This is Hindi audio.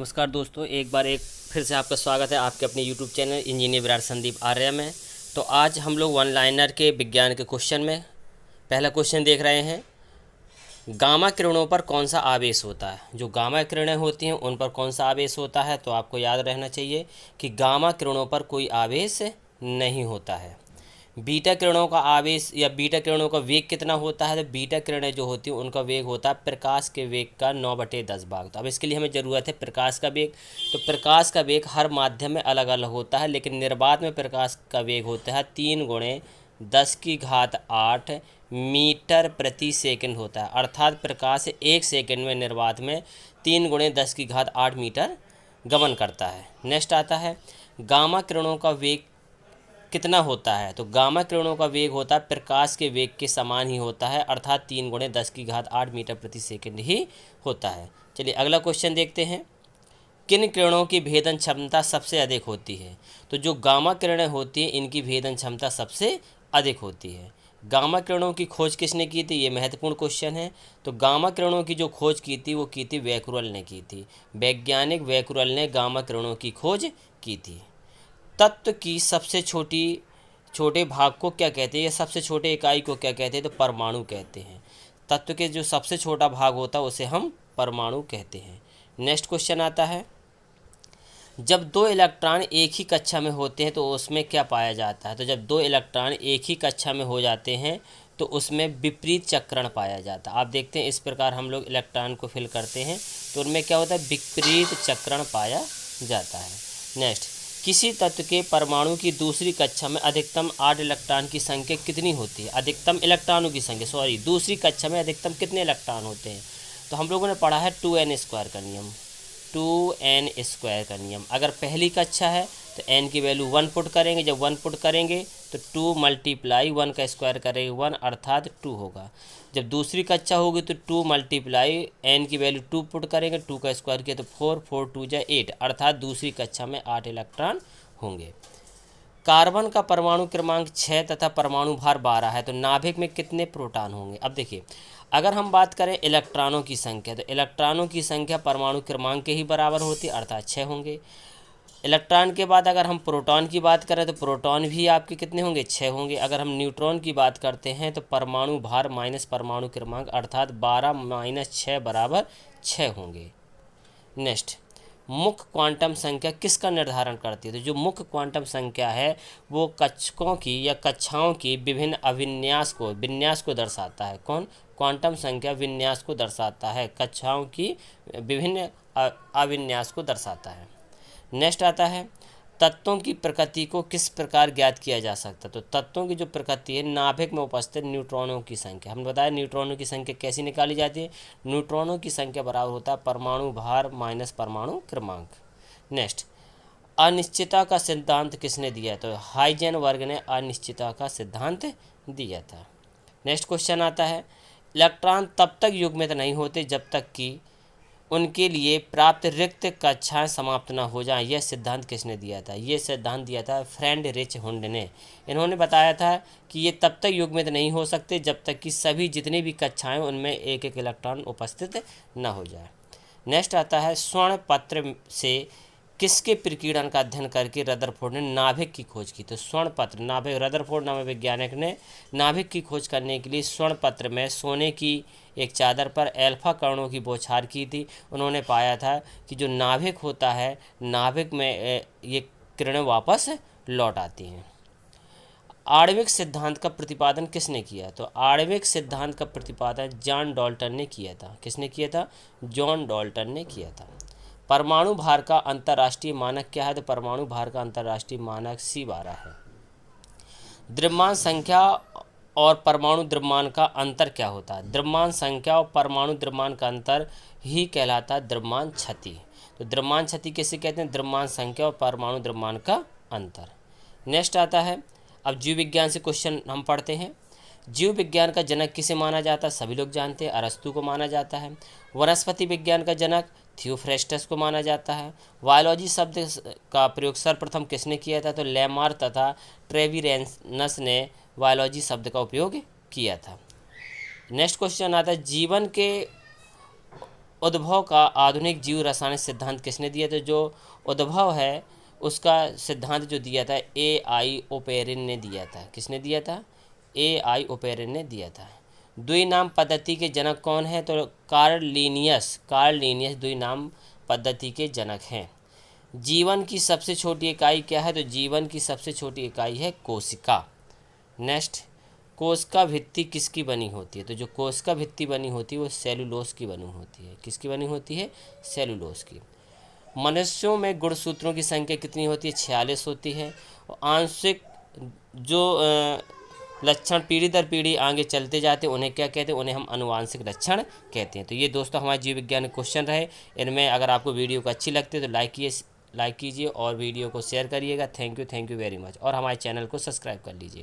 नमस्कार दोस्तों, एक बार फिर से आपका स्वागत है आपके अपने YouTube channel engineer Virat Sandeep Arya में। तो आज हम लोग वन लाइनर के विज्ञान के क्वेश्चन में पहला क्वेश्चन देख रहे हैं। गामा किरणों पर कौन सा आवेश होता है? जो गामा किरणें होती हैं उन पर कौन सा आवेश होता है? तो आपको याद रहना चाहिए कि गामा किरणों पर कोई आवेश नहीं होता है। बीटा किरणों का आवेश या बीटा किरणों का वेग कितना होता है? तो बीटा किरणें जो होती हैं उनका वेग होता है प्रकाश के वेग का 9/10 भाग। तो अब इसके लिए हमें ज़रूरत है प्रकाश का वेग। तो प्रकाश का वेग हर माध्यम में अलग अलग होता है, लेकिन निर्वात में प्रकाश का वेग होता है 3 × 10⁸ मीटर प्रति सेकंड होता है। अर्थात प्रकाश 1 सेकंड में निर्वात में 3 × 10⁸ मीटर गमन करता है। नेक्स्ट आता है गामा किरणों का वेग कितना होता है? तो गामा किरणों का वेग होता है प्रकाश के वेग के समान ही होता है, अर्थात 3 × 10⁸ मीटर प्रति सेकंड ही होता है। चलिए अगला क्वेश्चन देखते हैं। किन किरणों की भेदन क्षमता सबसे अधिक होती है? तो जो गामा किरणें होती हैं इनकी भेदन क्षमता सबसे अधिक होती है। गामा किरणों की खोज किसने की थी? ये महत्वपूर्ण क्वेश्चन है। तो गामा किरणों की जो खोज की थी वो की थी बैकुरल ने की थी। वैज्ञानिक बैकुरल ने गामा किरणों की खोज की थी। तत्व की सबसे छोटे भाग को क्या कहते हैं या सबसे छोटे इकाई को क्या कहते हैं? तो परमाणु कहते हैं। तत्व के जो सबसे छोटा भाग होता है उसे हम परमाणु कहते हैं। नेक्स्ट क्वेश्चन आता है, जब 2 इलेक्ट्रॉन एक ही कक्षा में होते हैं तो उसमें क्या पाया जाता है? तो जब 2 इलेक्ट्रॉन एक ही कक्षा में हो जाते हैं तो उसमें विपरीत चक्रण पाया जाता है। आप देखते हैं इस प्रकार हम लोग इलेक्ट्रॉन को फिल करते हैं तो उनमें क्या होता है? विपरीत चक्रण पाया जाता है। नेक्स्ट, किसी तत्व के परमाणु की दूसरी कक्षा में अधिकतम 8 इलेक्ट्रॉन की संख्या कितनी होती है? अधिकतम इलेक्ट्रॉनों की संख्या दूसरी कक्षा में अधिकतम कितने इलेक्ट्रॉन होते हैं? तो हम लोगों ने पढ़ा है 2n² का नियम। 2n² का नियम। अगर पहली कक्षा है तो n की वैल्यू 1 पुट करेंगे। जब 1 पुट करेंगे तो 2 × 1 का स्क्वायर करेंगे 1 अर्थात 2 होगा। जब दूसरी कक्षा होगी तो 2 × n की वैल्यू 2 पुट करेंगे, 2 का स्क्वायर किया तो 4, 4 2 = 8 अर्थात दूसरी कक्षा में 8 इलेक्ट्रॉन होंगे। कार्बन का परमाणु क्रमांक 6 तथा परमाणु भार 12 है तो नाभिक में कितने प्रोटॉन होंगे? अब देखिए, अगर हम बात करें इलेक्ट्रॉनों की संख्या तो इलेक्ट्रॉनों की संख्या परमाणु क्रमांक के ही बराबर होती है अर्थात 6 होंगे। इलेक्ट्रॉन के बाद अगर हम प्रोटॉन की बात करें तो प्रोटॉन भी आपके कितने होंगे? 6 होंगे। अगर हम न्यूट्रॉन की बात करते हैं तो परमाणु भार माइनस परमाणु क्रमांक अर्थात 12 - 6 = 6 होंगे। नेक्स्ट, मुख्य क्वांटम संख्या किसका निर्धारण करती है? तो जो मुख्य क्वांटम संख्या है वो कक्षकों की या कक्षाओं की विभिन्न विन्यास को दर्शाता है। कौन? क्वांटम संख्या विन्यास को दर्शाता है, कक्षाओं की विभिन्न अविन्यास को दर्शाता है। नेक्स्ट आता है, तत्वों की प्रकृति को किस प्रकार ज्ञात किया जा सकता है? तो तत्वों की जो प्रकृति है, नाभिक में उपस्थित न्यूट्रॉनों की संख्या। हमने बताया न्यूट्रॉनों की संख्या कैसी निकाली जाती है? न्यूट्रॉनों की संख्या बराबर होता है परमाणु भार माइनस परमाणु क्रमांक। नेक्स्ट, अनिश्चितता का सिद्धांत किसने दिया? तो हाइजेनबर्ग ने अनिश्चितता का सिद्धांत दिया था। नेक्स्ट क्वेश्चन आता है, इलेक्ट्रॉन तब तक युग्मित नहीं होते जब तक कि उनके लिए प्राप्त रिक्त कक्षाएं समाप्त न हो जाएं। यह सिद्धांत किसने दिया था? यह सिद्धांत दिया था फ्रेडरिच हुंड ने। इन्होंने बताया था कि ये तब तक युग्मित नहीं हो सकते जब तक कि सभी जितनी भी कक्षाएं उनमें एक एक इलेक्ट्रॉन उपस्थित न हो जाए। नेक्स्ट आता है, स्वर्ण पत्र से किसके प्रकीर्णन का अध्ययन करके रदरफोर्ड ने नाभिक की खोज की? तो स्वर्ण पत्र, नाभिक, रदरफोर्ड नामक वैज्ञानिक ने नाभिक की खोज करने के लिए स्वर्ण पत्र में सोने की एक चादर पर अल्फा कणों की बौछार की थी। उन्होंने पाया था कि जो नाभिक होता है, नाभिक में ये किरणें वापस लौट आती हैं। आणविक सिद्धांत का प्रतिपादन किसने किया? तो आणविक सिद्धांत का प्रतिपादन जॉन डाल्टन ने किया था। किसने किया था? जॉन डाल्टन ने किया था। परमाणु भार का अंतर्राष्ट्रीय मानक क्या है? तो परमाणु भार का अंतर्राष्ट्रीय मानक C12 है। द्रव्यमान संख्या और परमाणु द्रव्यमान का अंतर क्या होता है? द्रव्यमान संख्या और परमाणु द्रव्यमान का अंतर ही कहलाता है द्रव्यमान क्षति। तो द्रव्यमान क्षति किसे कहते हैं? द्रव्यमान संख्या और परमाणु द्रव्यमान का अंतर। नेक्स्ट आता है, अब जीव विज्ञान से क्वेश्चन हम पढ़ते हैं। जीव विज्ञान का जनक किसे माना जाता है? सभी लोग जानते हैं, अरस्तु को माना जाता है। वनस्पति विज्ञान का जनक थियोफ्रेस्टस को माना जाता है। बायोलॉजी शब्द का प्रयोग सर्वप्रथम किसने किया था? तो लेमार्क तथा ट्रेविरेनस ने बायोलॉजी शब्द का उपयोग किया था। नेक्स्ट क्वेश्चन आता है, जीवन के उद्भव का आधुनिक जीव रसायन सिद्धांत किसने दिया? तो जो उद्भव है उसका सिद्धांत जो दिया था AI ओपेरिन ने दिया था। किसने दिया था? AI ओपेरिन ने दिया था। द्विनाम पद्धति के जनक कौन है? तो कार्ल लीनियस द्विनाम पद्धति के जनक हैं। जीवन की सबसे छोटी इकाई क्या है? तो जीवन की सबसे छोटी इकाई है कोशिका। नेक्स्ट, कोशिका भित्ति किसकी बनी होती है? तो जो कोशिका भित्ति बनी होती है वो सेलुलोज की बनी होती है। किसकी बनी होती है? सेलुलोज की। मनुष्यों में गुणसूत्रों की संख्या कितनी होती है? 46 होती है। और आंशिक जो लक्षण पीढ़ी दर पीढ़ी आगे चलते जाते हैं उन्हें क्या कहते हैं? उन्हें हम अनुवांशिक लक्षण कहते हैं। तो ये दोस्तों हमारे जीव विज्ञान के क्वेश्चन रहे। इनमें अगर आपको वीडियो को अच्छी लगती है तो लाइक कीजिए और वीडियो को शेयर करिएगा। Thank you very much. और हमारे चैनल को सब्सक्राइब कर लीजिएगा।